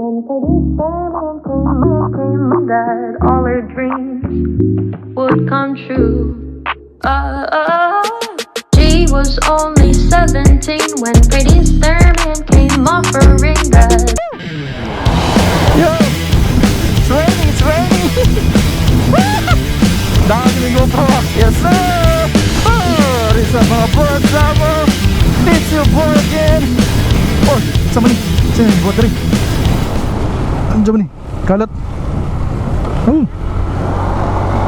when Teddy came that all her dreams would come true. She was only 17 when Pretty Starman came offering that. Yo! It's raining, it's raining! Dami ng GoPro! Yes sir! Oh! Risa mga boss sama! It's your boy again! Oh! Sama ni! Sino yung buhat rin? Andiyan ba ni? Kalat!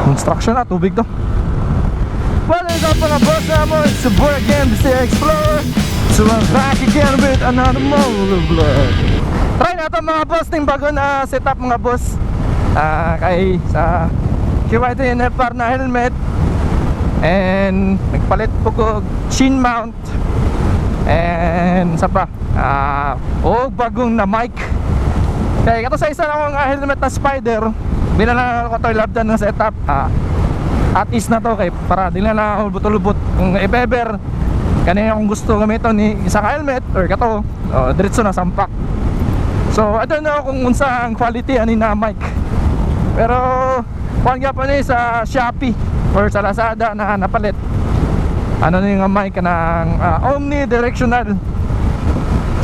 Construction na, tubig to. What is up mga boss sama? It's your boy again, the Sea Explorer! So I'm back again with another motor vlog. Try natin mga boss ng bago na setup mga boss. Kay sa QYT NFR na helmet. And nagpalit po ko chin mount. And sa pa bagong na mic. Kaya kato sa isa na akong helmet na Spider. Binala ko ito labdan ng setup. At is na to kay para di na lubot-lubot. Kung if ever kanina kung gusto gamiton ni isa ka helmet or kato diretso na sampak. So I don't know kung unsa ang quality ani na mic. Pero kuan gyapon ni sa Shopee or sa Lazada na napalit. Ano na yung mic ng omnidirectional.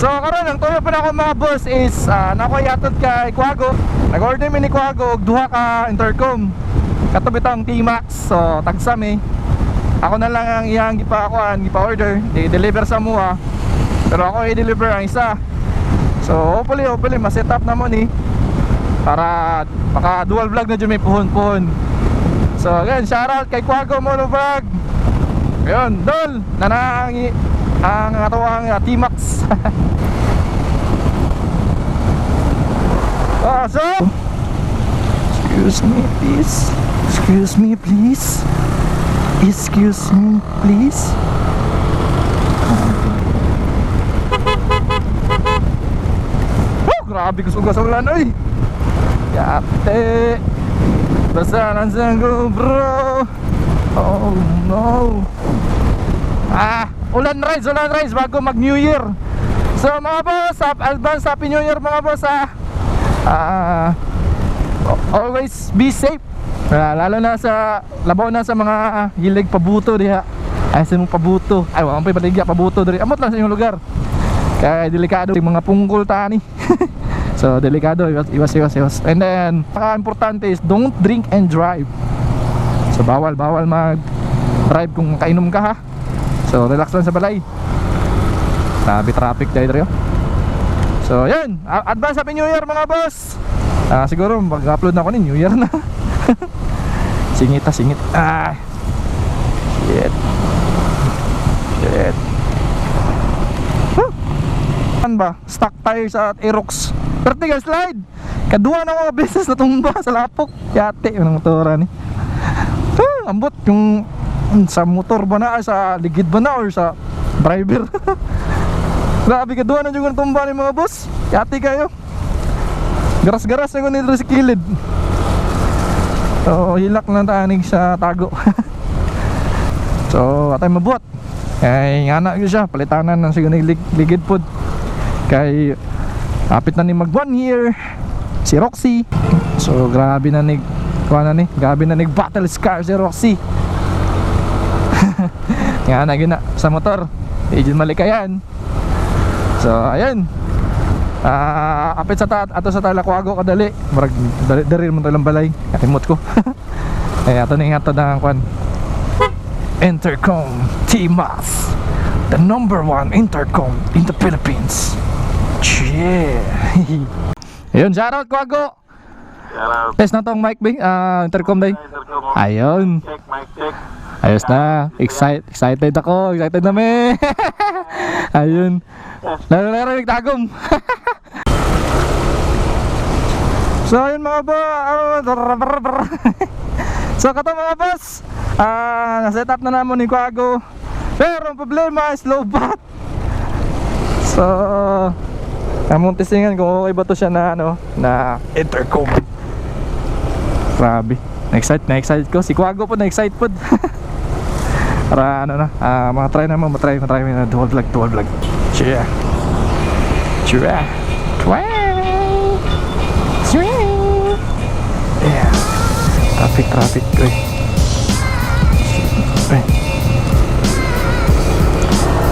So karon ang tuyo pa na ako mga boss is nakuyatod kay Quago. Nag-order mi ni Quago og duha ka intercom. Katubi tang T-Max. So tagsami. Ako na lang ang iyang gipa-order, i-deliver sa mua. Pero ako i-deliver ang isa. So hopefully ma-set up na mo ni para maka dual vlog na dyan may puhon-puhon. So again, shoutout kay Quago Monovlog. Ayun, dol, nanangi ang atawang T-Max. So excuse me please. Excuse me please. Excuse me please. Grabe kusugas ang ulan oy. Yate. Basahan sa GoPro. Oh no. Ulan rise bago mag New Year. So mga boss, advance happy New Year mga boss. Always be safe. Lalo na sa labaw na sa mga hilig pabuto diha. Ay sa mga pabuto. Ay wala pa baligya pabuto diri. Amot lang sa inyong lugar. Kaya delikado yung mga pungkol tani. So delikado, iwas. And then importante is don't drink and drive. So bawal mag-drive kung kainom ka ha. So relax lang sa balay. Sabi traffic dahil. So yan, advance happy New Year mga boss. Siguro mag-upload na ako ni New Year na. Singit. Shit. Ano ba? Stock tire sa Aerox. Vertical slide. Kadua na mga beses na tumba sa lapok. Yate yung motora ni. Ambot yung sa motor ba na, sa ligid ba na or sa driver. Grabe kadua na yung tumba ni mga boss. Yate kayo. Garas-garas na ko nito sa kilid. So hilak lang tanig sa tago. So atay mabuot. Kay ngana gyud siya palitanan ng siguro ligid pod. Kay kapit na ni mag 1 year si Roxy. So grabe na nig battle scar si Roxy. Ngana gyud na sa motor. Ijin malikayan. So ayun. Apit sa ato sa Talaquago kadali. Marag dari mo talang balay. Katimot ko. Ay ato ning ato ng kwan. Intercom T-Max, the #1 intercom in the Philippines. Yeah. Ayun, shoutout Quago. Shoutout. Test na tong mic ba? Intercom ba? Ayun. Check, mic check. Ayos na. Excited ako. Excited na me. Ayun. Laro nagtagom. So ayun mga So kato mga boss, na-set up na naman ni Quago. Pero ang problema is low bat. So among testingan kung okay ba to siya na na intercom. Grabe, na-excited ko. Si Quago po na-excited po. Para mga try na dual vlog. Cheer. Traffic.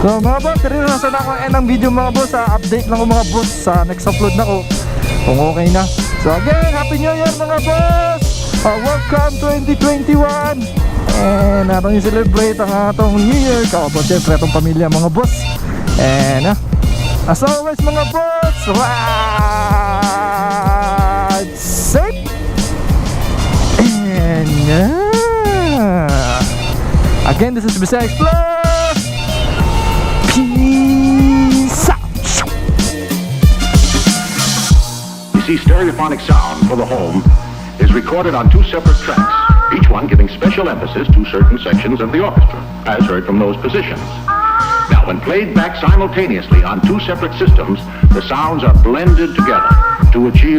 So mga boss, seryoso na ako ng video mga boss. Update lang ko mga boss sa next upload na ko kung okay na. So again, Happy New Year mga boss. Welcome 2021. And atong i-celebrate ang atong New Year. Kapos syempre atong pamilya mga boss. And as always mga boss, ride safe. And again, this is Bisaya Explorer. Peace out. You see, stereophonic sound for the home is recorded on two separate tracks, each one giving special emphasis to certain sections of the orchestra, as heard from those positions. Now, when played back simultaneously on two separate systems, the sounds are blended together to achieve